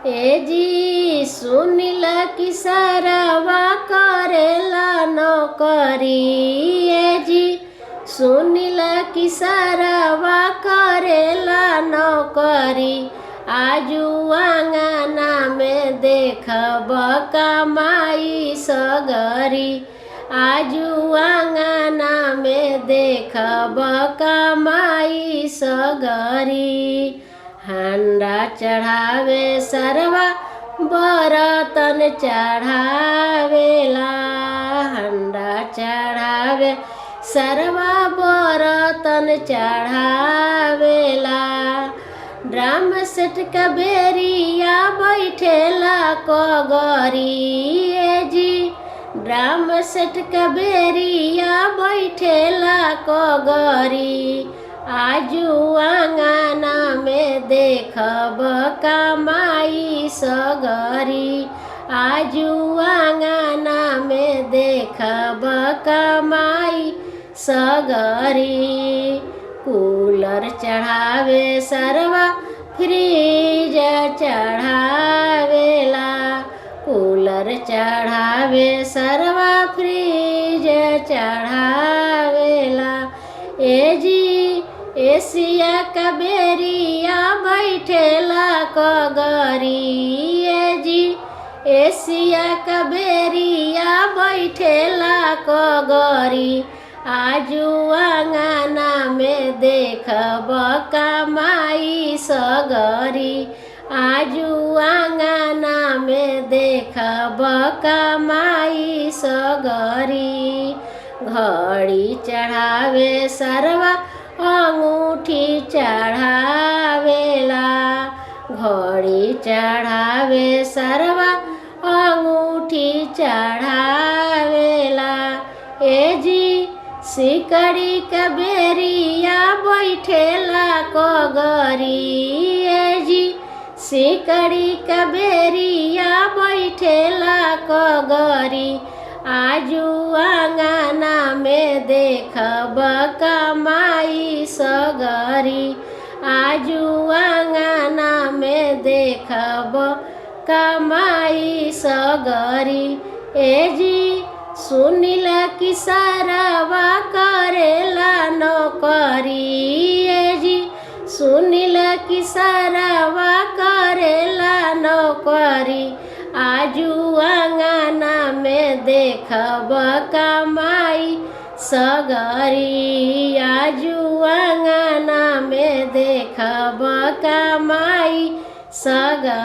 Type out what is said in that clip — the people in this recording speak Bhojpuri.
ए जी सुनिल कि सरवा करेला नौकरी। ए जी सुनिल कि सरवा करेला नौकरी। आजू आंगना में देखब कमाई सगरी। आजू आंगना में देखब कमाई सगरी। हंडा चढ़ावे सरवा बरतन चढ़ावेला। हंडा चढ़ावे सरवा बरतन चढ़ावेला। ड्रम सेट का बेरिया बैठेला कगरी। ए जी ड्रम सेट का बेरिया बैठेला कगरी। आजू आंगना में देखब कमाई सगरी। आजू आंगना में देखब कमाई सगरी। कूलर चढ़ावे सरवा फ्रिज चढ़ावेला। कूलर चढ़ावे सरवा फ्रिज चढ़ावेला। ए जी एसिया का बेरिया बैठेला कगरी। ए जी एसिया का बेरिया बैठेला कगरी। आजू आंगना में देखब कमाई सगरी। आजू आंगना में देखब कमाई सगरी। घड़ी चढ़ावे सरवा अंगूठी चढ़ावेला। घड़ी चढ़ावे सरवा अंगूठी चढ़ावेला। ए जी सिकड़ी का बेरिया बैठेला कगरी। ए जी सिकड़ी का बेरिया बैठेला कगरी। आजू आंगना में देखब कमाई सगरी। आजू आंगना में देखब कमाई सगरी। ए जी सुनिल कि सरवा करेला नौकरी। ए जी सुनिल कि सरवा करेला नौकरी। आजू आंगना में देखब कमाई सगरी। आजू आंगना में देखब कमाई सगरी।